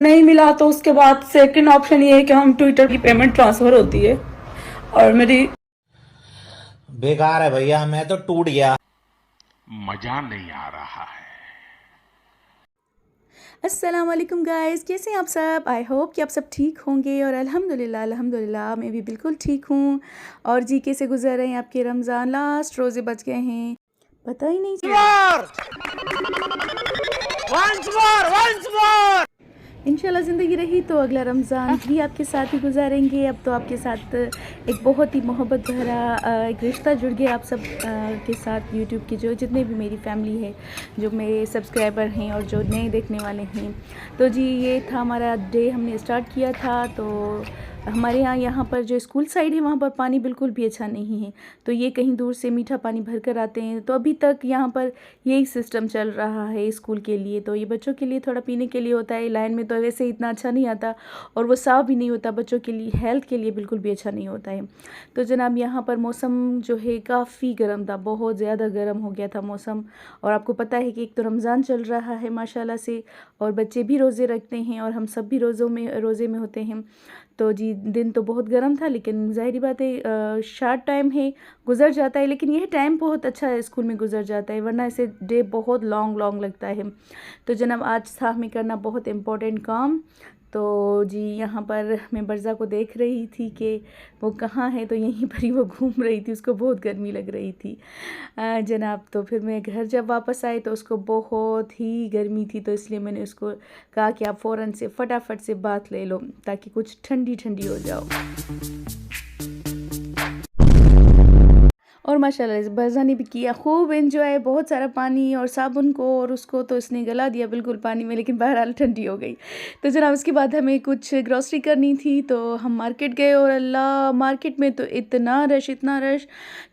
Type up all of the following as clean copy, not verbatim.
नहीं मिला तो उसके बाद सेकंड ऑप्शन ये है कि हम ट्विटर की पेमेंट ट्रांसफर होती है और मेरी बेकार है भैया, मैं तो टूट गया। मजा नहीं आ रहा है। अस्सलाम वालेकुम गाइस, कैसे हैं आप सब। आई होप कि आप सब ठीक होंगे और अल्हम्दुलिल्लाह अल्हम्दुलिल्लाह मैं भी बिल्कुल ठीक हूँ। और जी कैसे गुजर रहे हैं आपके रमज़ान, लास्ट रोज़े बच गए हैं, पता ही नहीं चला। इंशाल्लाह ज़िंदगी रही तो अगला रमज़ान भी आपके साथ ही गुजारेंगे। अब तो आपके साथ एक बहुत ही मोहब्बत भरा एक रिश्ता जुड़ गया आप सब के साथ। यूट्यूब के जो जितने भी मेरी फैमिली है, जो मेरे सब्सक्राइबर हैं और जो नए देखने वाले हैं, तो जी ये था हमारा डे, हमने स्टार्ट किया था। तो हमारे यहाँ पर जो स्कूल साइड है वहाँ पर पानी बिल्कुल भी अच्छा नहीं है, तो ये कहीं दूर से मीठा पानी भर कर आते हैं। तो अभी तक यहाँ पर यही सिस्टम चल रहा है स्कूल के लिए। तो ये बच्चों के लिए थोड़ा पीने के लिए होता है, लाइन में तो वैसे इतना अच्छा नहीं आता और वो साफ़ भी नहीं होता, बच्चों के लिए हेल्थ के लिए बिल्कुल भी अच्छा नहीं होता है। तो जनाब यहाँ पर मौसम जो है काफ़ी गर्म था, बहुत ज़्यादा गर्म हो गया था मौसम। और आपको पता है कि एक तो रमज़ान चल रहा है माशाल्लाह से, और बच्चे भी रोज़े रखते हैं और हम सब भी रोज़े में होते हैं। तो जी दिन तो बहुत गर्म था, लेकिन ज़ाहिर बात है शार्ट टाइम है, गुज़र जाता है। लेकिन यह टाइम बहुत अच्छा है, स्कूल में गुज़र जाता है, वरना ऐसे डे बहुत लॉन्ग लगता है। तो जनाब आज था हमें करना बहुत इम्पोर्टेंट काम। तो जी यहाँ पर मैं बरज़ा को देख रही थी कि वो कहाँ है, तो यहीं पर ही वो घूम रही थी, उसको बहुत गर्मी लग रही थी जनाब। तो फिर मैं घर जब वापस आई तो उसको बहुत ही गर्मी थी, तो इसलिए मैंने उसको कहा कि आप फ़ौरन से फटाफट से बात ले लो ताकि कुछ ठंडी ठंडी हो जाओ। और माशाल्लाह बरज़ा ने भी किया खूब एंजॉय, बहुत सारा पानी और साबुन को और उसको तो इसने गला दिया बिल्कुल पानी में, लेकिन बहरहाल ठंडी हो गई। तो जनाब उसके बाद हमें कुछ ग्रॉसरी करनी थी, तो हम मार्केट गए और अल्लाह मार्केट में तो इतना रश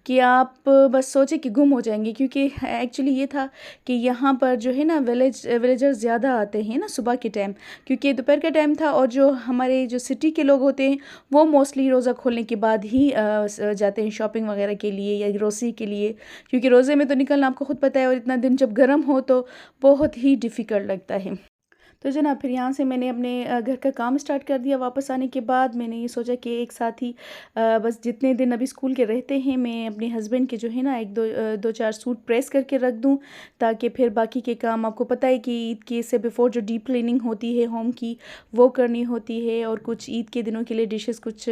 कि आप बस सोचे कि गुम हो जाएंगे। क्योंकि एक्चुअली ये था कि यहाँ पर जो है ना विलेजर्स ज़्यादा आते हैं ना सुबह के टाइम, क्योंकि दोपहर का टाइम था। और जो हमारे जो सिटी के लोग होते हैं वो मोस्टली रोज़ा खोलने के बाद ही जाते हैं शॉपिंग वगैरह के लिए या ग्रोसरी के लिए, क्योंकि रोज़े में तो निकलना आपको ख़ुद पता है, और इतना दिन जब गर्म हो तो बहुत ही डिफ़िकल्ट लगता है। तो जनाब फिर यहाँ से मैंने अपने घर का काम स्टार्ट कर दिया। वापस आने के बाद मैंने ये सोचा कि एक साथ ही बस जितने दिन अभी स्कूल के रहते हैं मैं अपने हस्बैंड के जो है ना एक दो चार सूट प्रेस करके रख दूँ, ताकि फिर बाकी के काम, आपको पता है कि ईद के से बिफ़ोर जो डीप क्लीनिंग होती है होम की वो करनी होती है, और कुछ ईद के दिनों के लिए डिशेस कुछ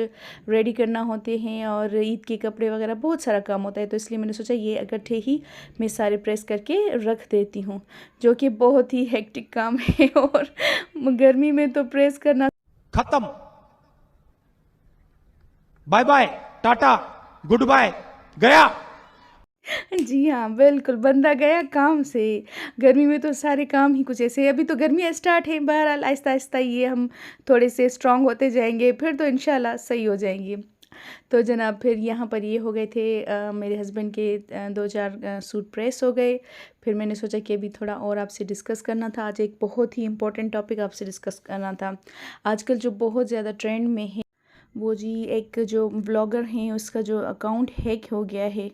रेडी करना होते हैं, और ईद के कपड़े वगैरह बहुत सारा काम होता है। तो इसलिए मैंने सोचा ये इकट्ठे ही मैं सारे प्रेस करके रख देती हूँ, जो कि बहुत ही हेक्टिक काम है। और गर्मी में तो प्रेस करना खत्म, bye bye tata good bye, गया। जी हाँ बिल्कुल, बंदा गया काम से। गर्मी में तो सारे काम ही कुछ ऐसे, अभी तो गर्मी स्टार्ट है, बहरहाल आहिस्ता आहिस्ता ये हम थोड़े से स्ट्रांग होते जाएंगे, फिर तो इंशाल्लाह सही हो जाएंगे। तो जनाब फिर यहाँ पर ये हो गए थे मेरे हस्बैंड के दो चार सूट प्रेस हो गए। फिर मैंने सोचा कि अभी थोड़ा और आपसे डिस्कस करना था, आज एक बहुत ही इम्पोर्टेंट टॉपिक आपसे डिस्कस करना था। आजकल जो बहुत ज़्यादा ट्रेंड में है वो जी एक जो ब्लॉगर हैं उसका जो अकाउंट हैक हो गया है।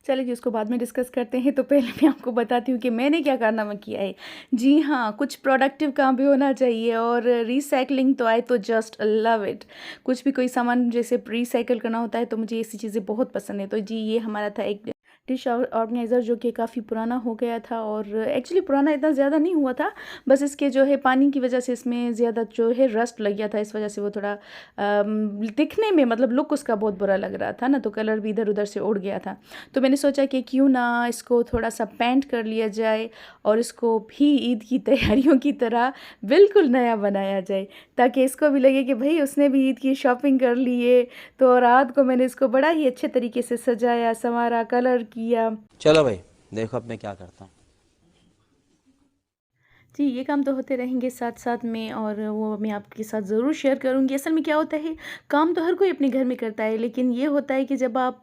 चलिए जी उसको बाद में डिस्कस करते हैं। तो पहले मैं आपको बताती हूँ कि मैंने क्या कारनामा किया है। जी हाँ, कुछ प्रोडक्टिव काम भी होना चाहिए, और रीसाइकलिंग तो आई तो जस्ट लव इट। कुछ भी कोई सामान जैसे रिसाइकल करना होता है तो मुझे ऐसी चीज़ें बहुत पसंद है। तो जी ये हमारा था एक डिश ऑर्गेनाइज़र जो कि काफ़ी पुराना हो गया था, और एक्चुअली पुराना इतना ज़्यादा नहीं हुआ था, बस इसके जो है पानी की वजह से इसमें ज़्यादा जो है रस्ट लग गया था, इस वजह से वो थोड़ा दिखने में मतलब लुक उसका बहुत बुरा लग रहा था ना, तो कलर भी इधर उधर से उड़ गया था। तो मैंने सोचा कि क्यों ना इसको थोड़ा सा पेंट कर लिया जाए और इसको भी ईद की तैयारियों की तरह बिल्कुल नया बनाया जाए, ताकि इसको भी लगे कि भाई उसने भी ईद की शॉपिंग कर ली है। तो रात को मैंने इसको बड़ा ही अच्छे तरीके से सजाया, संवारा, कलर किया। चलो भाई देखो अब मैं क्या करता हूँ। जी, ये काम तो होते रहेंगे साथ-साथ में और वो मैं आपके साथ ज़रूर शेयर करूँगी। असल में क्या होता है, काम तो हर कोई अपने घर में करता है, लेकिन ये होता है कि जब आप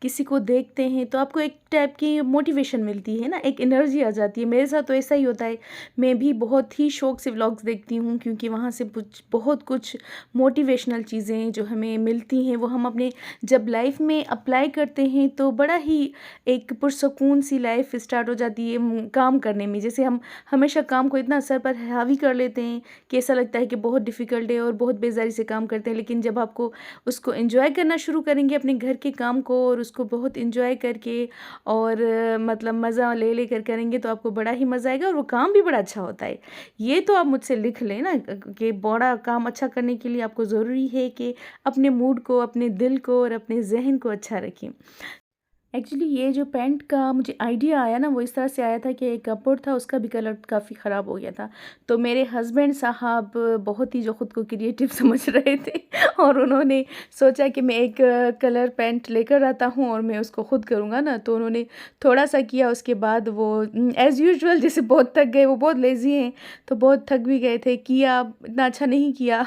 किसी को देखते हैं, तो आपको एक टाइप की मोटिवेशन मिलती है ना, एक एनर्जी आ जाती है। मेरे साथ तो ऐसा ही होता है। मैं भी बहुत ही शौक से व्लॉग्स देखती हूँ क्योंकि वहाँ से बहुत कुछ मोटिवेशनल चीज़ें जो हमें मिलती हैं, वो हम अपने जब लाइफ़ में अप्लाई करते हैं, तो बड़ा ही एक पुरसकून सी लाइफ़ स्टार्ट हो जाती है काम करने में। जैसे हम हमेशा काम को इतना सर पर हावी कर लेते हैं कि ऐसा लगता है कि बहुत डिफ़िकल्ट है और बहुत बेज़ारी से काम करते हैं, लेकिन जब आपको उसको एंजॉय करना शुरू करेंगे अपने घर के काम को और उसको बहुत एंजॉय करके और मतलब मज़ा ले लेकर करेंगे, तो आपको बड़ा ही मज़ा आएगा और वो काम भी बड़ा अच्छा होता है। ये तो आप मुझसे लिख लें ना कि बड़ा काम अच्छा करने के लिए आपको ज़रूरी है कि अपने मूड को, अपने दिल को और अपने ज़हन को अच्छा रखें। एक्चुअली ये जो पैंट का मुझे आइडिया आया ना, वो इस तरह से आया था कि एक कपड़ था, उसका भी कलर काफ़ी ख़राब हो गया था। तो मेरे हस्बैंड साहब बहुत ही जो ख़ुद को क्रिएटिव समझ रहे थे और उन्होंने सोचा कि मैं एक कलर पैंट लेकर आता हूँ और मैं उसको ख़ुद करूँगा ना। तो उन्होंने थोड़ा सा किया, उसके बाद वो एज़ यूजुअल जैसे बहुत थक गए, वो बहुत लेज़ी हैं तो बहुत थक भी गए थे, किया इतना अच्छा नहीं किया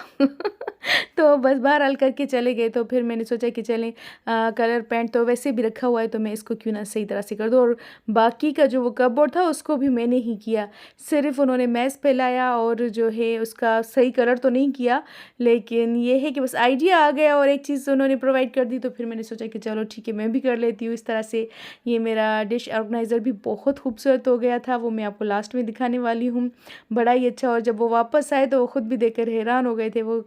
तो बस बहरहाल करके चले गए। तो फिर मैंने सोचा कि चलें कलर पैंट तो वैसे भी रखा हुआ है, तो मैं इसको क्यों ना सही तरह से कर दूँ। और बाकी का जो वो कपबोर्ड था उसको भी मैंने ही किया, सिर्फ उन्होंने मैस फैलाया और जो है उसका सही कलर तो नहीं किया, लेकिन ये है कि बस आइडिया आ गया और एक चीज़ उन्होंने प्रोवाइड कर दी। तो फिर मैंने सोचा कि चलो ठीक है, मैं भी कर लेती हूँ इस तरह से। ये मेरा डिश ऑर्गेनाइज़र भी बहुत खूबसूरत हो गया था, वो मैं आपको लास्ट में दिखाने वाली हूँ, बड़ा ही अच्छा। और जब वो वापस आए तो वो ख़ुद भी देखकर हैरान हो गए थे। वो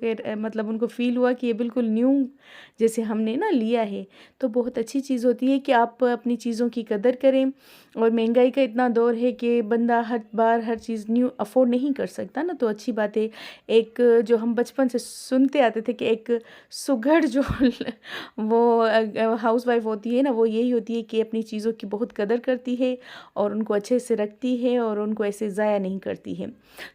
मतलब उनको फ़ील हुआ कि ये बिल्कुल न्यू जैसे हमने ना लिया है। तो बहुत अच्छी चीज़ होती है कि आप अपनी चीज़ों की कदर करें। और महंगाई का इतना दौर है कि बंदा हर बार हर चीज़ न्यू अफोर्ड नहीं कर सकता ना, तो अच्छी बात है। एक जो हम बचपन से सुनते आते थे कि एक सुघड़ जो वो हाउसवाइफ होती है ना, वो यही होती है कि अपनी चीज़ों की बहुत कदर करती है और उनको अच्छे से रखती है और उनको ऐसे ज़ाया नहीं करती है।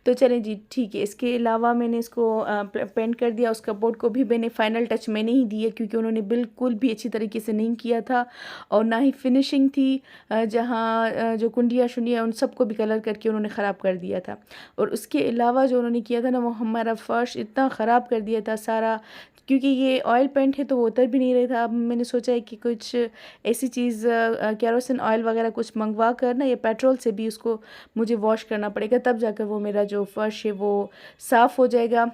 तो चलें जी, ठीक है। इसके अलावा मैंने इसको पेंट कर दिया, उस कपबोर्ड को भी मैंने फ़ाइनल टच मैंने ही दिया क्योंकि उन्होंने बिल्कुल भी अच्छी तरीके से नहीं किया था और ना ही फिनिशिंग थी। जहाँ जो कुंडियाँ शुंडियाँ उन सबको भी कलर करके उन्होंने ख़राब कर दिया था। और उसके अलावा जो उन्होंने किया था ना, वो हमारा फ़र्श इतना ख़राब कर दिया था सारा, क्योंकि ये ऑयल पेंट है तो वो उतर भी नहीं रहा था। अब मैंने सोचा है कि कुछ ऐसी चीज़ केरोसिन ऑयल वगैरह कुछ मंगवा कर ना, या पेट्रोल से भी उसको मुझे वॉश करना पड़ेगा, तब जाकर वो मेरा जो फ़र्श है वो साफ़ हो जाएगा।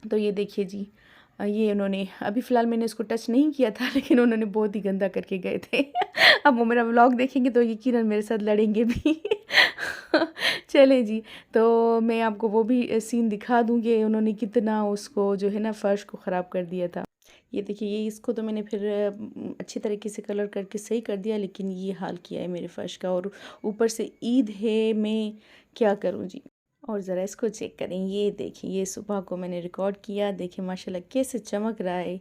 तो ये देखिए जी, ये उन्होंने अभी फ़िलहाल मैंने इसको टच नहीं किया था, लेकिन उन्होंने बहुत ही गंदा करके गए थे अब वो मेरा व्लॉग देखेंगे तो यकीनन मेरे साथ लड़ेंगे भी चलें जी, तो मैं आपको वो भी सीन दिखा दूँगी उन्होंने कितना उसको जो है ना फ़र्श को ख़राब कर दिया था। ये देखिए, ये इसको तो मैंने फिर अच्छी तरीके से कलर करके सही कर दिया, लेकिन ये हाल किया है मेरे फ़र्श का। और ऊपर से ईद है, मैं क्या करूँ जी। और ज़रा इसको चेक करें, ये देखिए, ये सुबह को मैंने रिकॉर्ड किया, देखिए माशाल्लाह कैसे चमक रहा है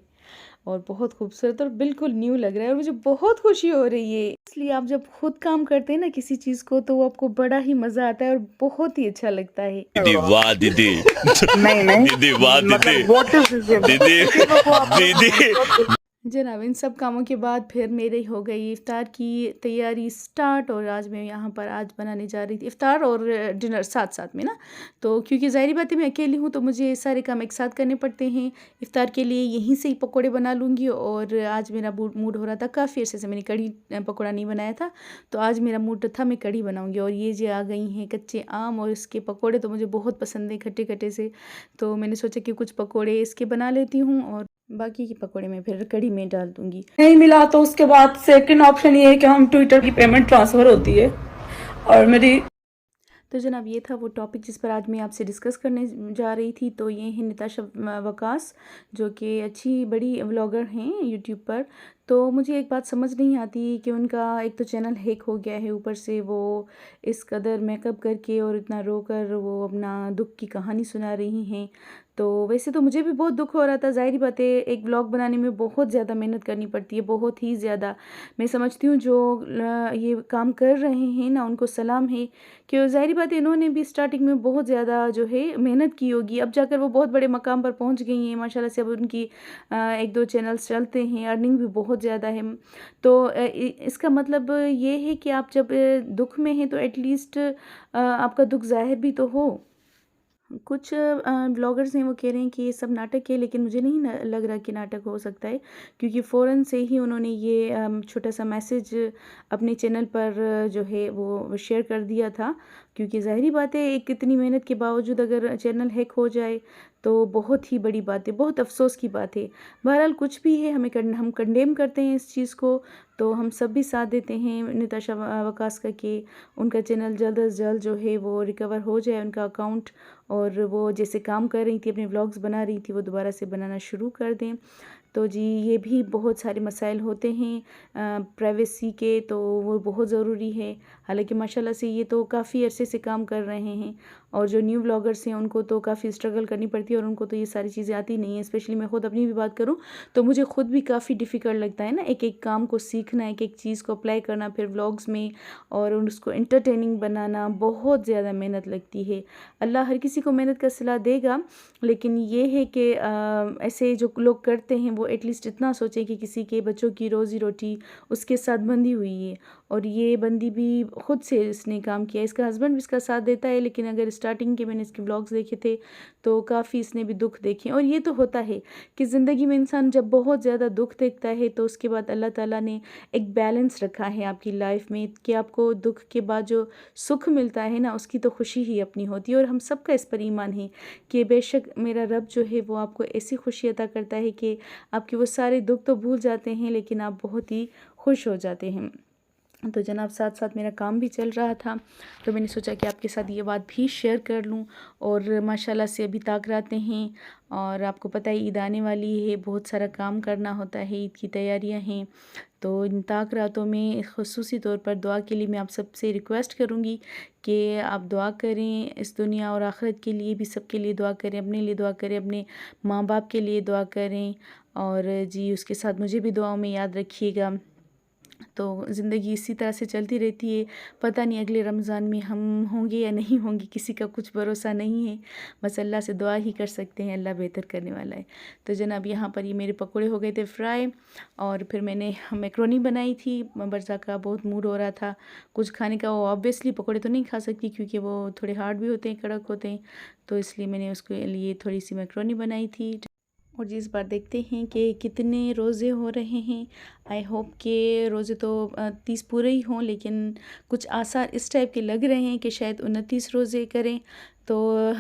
और बहुत खूबसूरत और बिल्कुल न्यू लग रहा है और मुझे बहुत खुशी हो रही है। इसलिए आप जब खुद काम करते हैं ना किसी चीज़ को, तो वो आपको बड़ा ही मज़ा आता है और बहुत ही अच्छा लगता है। दीदी वाह दीदी नहीं दीदी वाह दीदी व्हाट इज दीदी दीदी जनाब, इन सब कामों के बाद फिर मेरी हो गई इफ़्तार की तैयारी स्टार्ट और आज मैं यहाँ पर आज बनाने जा रही थी इफ़्तार और डिनर साथ साथ में ना। तो क्योंकि ज़ाहिर बात है मैं अकेली हूँ तो मुझे सारे काम एक साथ करने पड़ते हैं। इफ़्तार के लिए यहीं से ही पकोड़े बना लूँगी और आज मेरा मूड हो रहा था, काफ़ी अर्से से मैंने कढ़ी पकौड़ा नहीं बनाया था, तो आज मेरा मूड था मैं कढ़ी बनाऊँगी। और ये जो आ गई हैं कच्चे आम और इसके पकौड़े तो मुझे बहुत पसंद है खट्टे खट्टे से, तो मैंने सोचा कि कुछ पकौड़े इसके बना लेती हूँ और बाकी के पकौड़े मैं फिर कढ़ी में डाल दूंगी। नहीं मिला तो उसके बाद सेकंड ऑप्शन ये है कि हम ट्विटर की पेमेंट ट्रांसफ़र होती है और मेरी। तो जनाब, ये था वो टॉपिक जिस पर आज मैं आपसे डिस्कस करने जा रही थी। तो ये है निताशा वकास, जो कि अच्छी बड़ी व्लॉगर हैं यूट्यूब पर। तो मुझे एक बात समझ नहीं आती कि उनका एक तो चैनल हैक हो गया है, ऊपर से वो इस कदर मेकअप करके और इतना रोकर वो अपना दुख की कहानी सुना रही हैं। तो वैसे तो मुझे भी बहुत दुख हो रहा था, ज़ाहिर बात है एक ब्लॉग बनाने में बहुत ज़्यादा मेहनत करनी पड़ती है, बहुत ही ज़्यादा। मैं समझती हूँ जो ये काम कर रहे हैं ना, उनको सलाम है कि ज़ाहिर बात है इन्होंने भी स्टार्टिंग में बहुत ज़्यादा जो है मेहनत की होगी। अब जाकर वो बहुत बड़े मकाम पर पहुँच गई हैं माशाल्लाह से। अब उनकी 1-2 चैनल्स चलते हैं, अर्निंग भी बहुत बहुत ज़्यादा है। तो इसका मतलब ये है कि आप जब दुख में हैं तो एटलीस्ट आपका दुख ज़ाहिर भी तो हो। कुछ ब्लॉगर्स हैं वो कह रहे हैं कि ये सब नाटक है, लेकिन मुझे नहीं लग रहा कि नाटक हो सकता है, क्योंकि फ़ौरन से ही उन्होंने ये छोटा सा मैसेज अपने चैनल पर जो है वो शेयर कर दिया था। क्योंकि ज़ाहिरी बात है, एक इतनी मेहनत के बावजूद अगर चैनल हैक हो जाए तो बहुत ही बड़ी बात है, बहुत अफसोस की बात है। बहरहाल कुछ भी है, हम कंडेम करते हैं इस चीज़ को, तो हम सब भी साथ देते हैं नताशा वकास का कि उनका चैनल जल्द अज जल्द जो है वो रिकवर हो जाए, उनका अकाउंट, और वो जैसे काम कर रही थी, अपने व्लॉग्स बना रही थी, वो दोबारा से बनाना शुरू कर दें। तो जी ये भी बहुत सारे मसाइल होते हैं प्राइवेसी के, तो वो बहुत ज़रूरी है। हालांकि माशाल्लाह से ये तो काफ़ी अरसे से काम कर रहे हैं, और जो न्यू व्लॉगर्स हैं उनको तो काफ़ी स्ट्रगल करनी पड़ती है, और उनको तो ये सारी चीज़ें आती नहीं हैं। स्पेशली मैं ख़ुद अपनी भी बात करूँ तो मुझे ख़ुद भी काफ़ी डिफ़िकल्ट लगता है ना, एक एक काम को सीखना, एक एक चीज़ को अप्लाई करना, फिर व्लॉग्स में, और उसको एंटरटेनिंग बनाना, बहुत ज़्यादा मेहनत लगती है। अल्लाह हर किसी को मेहनत का सिला देगा, लेकिन ये है कि ऐसे जो लोग करते हैं वो एटलीस्ट इतना सोचें कि किसी के बच्चों की रोज़ी रोटी उसके साथ बंधी हुई है, और ये बंदी भी ख़ुद से इसने काम किया। इसका हस्बैंड भी इसका साथ देता है, लेकिन अगर स्टार्टिंग के मैंने इसके व्लॉग्स देखे थे तो काफ़ी इसने भी दुख देखे। और ये तो होता है कि ज़िंदगी में इंसान जब बहुत ज़्यादा दुख देखता है तो उसके बाद अल्लाह ताला ने एक बैलेंस रखा है आपकी लाइफ में, कि आपको दुख के बाद जो सुख मिलता है ना, उसकी तो खुशी ही अपनी होती है। और हम सबका इस पर ईमान है कि बेशक मेरा रब जो है वो आपको ऐसी खुशी अता करता है कि आपके वो सारे दुख तो भूल जाते हैं, लेकिन आप बहुत ही खुश हो जाते हैं। तो जनाब साथ साथ मेरा काम भी चल रहा था, तो मैंने सोचा कि आपके साथ ये बात भी शेयर कर लूँ। और माशाल्लाह से अभी ताक़रातें हैं, और आपको पता है ईद आने वाली है, बहुत सारा काम करना होता है, ईद की तैयारियां हैं। तो इन ताक़रातों में ख़ुसूसी तौर पर दुआ के लिए मैं आप सबसे रिक्वेस्ट करूँगी कि आप दुआ करें, इस दुनिया और आखिरत के लिए भी, सबके लिए दुआ करें, अपने लिए दुआ करें, अपने माँ बाप के लिए दुआ करें, और जी उसके साथ मुझे भी दुआओं में याद रखिएगा। तो ज़िंदगी इसी तरह से चलती रहती है, पता नहीं अगले रमज़ान में हम होंगे या नहीं होंगे, किसी का कुछ भरोसा नहीं है। बस अल्लाह से दुआ ही कर सकते हैं, अल्लाह बेहतर करने वाला है। तो जनाब यहाँ पर ये मेरे पकोड़े हो गए थे फ्राई, और फिर मैंने मैक्रोनी बनाई थी। बरसा का बहुत मूड हो रहा था कुछ खाने का। वो ऑब्वियसली पकोड़े तो नहीं खा सकती क्योंकि वो थोड़े हार्ड भी होते हैं, कड़क होते हैं, तो इसलिए मैंने उसके लिए थोड़ी सी मैक्रोनी बनाई थी। और जिस बार देखते हैं कि कितने रोज़े हो रहे हैं। आई होप कि रोज़े तो 30 पूरे ही हों, लेकिन कुछ आसार इस टाइप के लग रहे हैं कि शायद 29 रोज़े करें। तो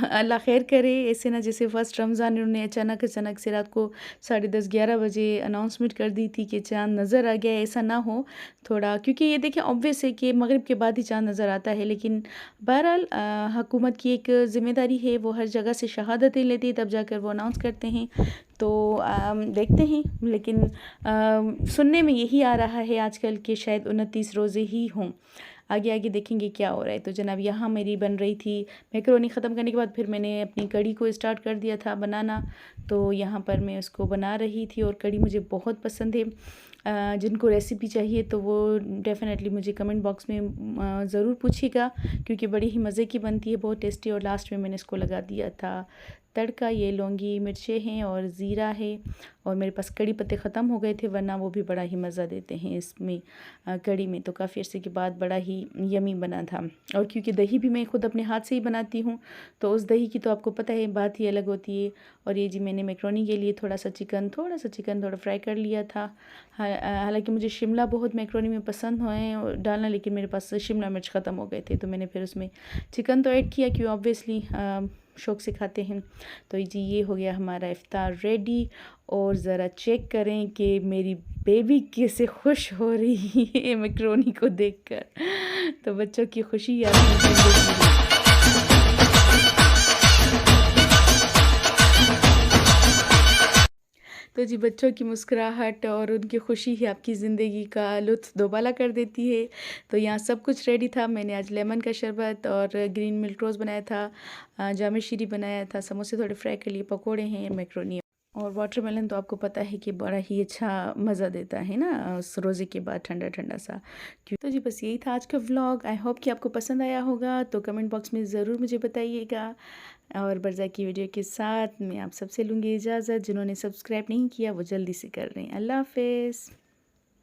अल्लाह खैर करे, ऐसे ना जैसे फ़र्स्ट रमज़ान उन्होंने अचानक से रात को 10:30-11 बजे अनाउंसमेंट कर दी थी कि चाँद नज़र आ गया, ऐसा ना हो थोड़ा। क्योंकि ये देखें ऑब्वियस है कि मगरिब के बाद ही चाँद नज़र आता है, लेकिन बहरहाल हुकूमत की एक ज़िम्मेदारी है, वो हर जगह से शहादतें लेती है तब जाकर वो अनाउंस करते हैं। तो देखते हैं, लेकिन सुनने में यही आ रहा है आजकल कि शायद 29 रोज़े ही हों। आगे देखेंगे क्या हो रहा है। तो जनाब यहाँ मेरी बन रही थी मैकरोनी, ख़त्म करने के बाद फिर मैंने अपनी कड़ी को स्टार्ट कर दिया था बनाना। तो यहाँ पर मैं उसको बना रही थी, और कड़ी मुझे बहुत पसंद है। जिनको रेसिपी चाहिए तो वो डेफ़िनेटली मुझे कमेंट बॉक्स में ज़रूर पूछिएगा, क्योंकि बड़ी ही मज़े की बनती है, बहुत टेस्टी। और लास्ट में मैंने इसको लगा दिया था तड़का। ये लौंगी मिर्चें हैं और ज़ीरा है, और मेरे पास कड़ी पत्ते ख़त्म हो गए थे, वरना वो भी बड़ा ही मज़ा देते हैं इसमें कड़ी में। तो काफ़ी अर्से के बाद बड़ा ही यमी बना था। और क्योंकि दही भी मैं खुद अपने हाथ से ही बनाती हूँ, तो उस दही की तो आपको पता है बात ही अलग होती है। और ये जी मैंने मैक्रोनी के लिए थोड़ा सा चिकन थोड़ा फ्राई कर लिया था। हालांकि मुझे शिमला बहुत मैक्रोनी में पसंद है डालना, लेकिन मेरे पास शिमला मिर्च ख़त्म हो गए थे, तो मैंने फिर उसमें चिकन तो ऐड किया, क्यों ऑब्वियसली शौक़ से खाते हैं। तो जी ये हो गया हमारा इफ्तार रेडी। और ज़रा चेक करें कि मेरी बेबी कैसे खुश हो रही है मैक्रोनी को देखकर। तो बच्चों की खुशी याद है। तो जी बच्चों की मुस्कुराहट और उनकी खुशी ही आपकी ज़िंदगी का लुत्फ़ दोबाला कर देती है। तो यहाँ सब कुछ रेडी था। मैंने आज लेमन का शरबत और ग्रीन मिल्क रोज़ बनाया था, जामे शीरी बनाया था, समोसे थोड़े फ्राई कर लिए, पकोड़े हैं, मैक्रोनी और वाटरमेलन। तो आपको पता है कि बड़ा ही अच्छा मज़ा देता है ना उस रोज़े के बाद, ठंडा ठंडा सा। तो जी बस यही था आज का व्लॉग। आई होप कि आपको पसंद आया होगा, तो कमेंट बॉक्स में ज़रूर मुझे बताइएगा। और बरज़ा की वीडियो के साथ मैं आप सबसे लूँगी इजाज़त। जिन्होंने सब्सक्राइब नहीं किया वो जल्दी से कर लें। अल्लाह हाफ़िज़।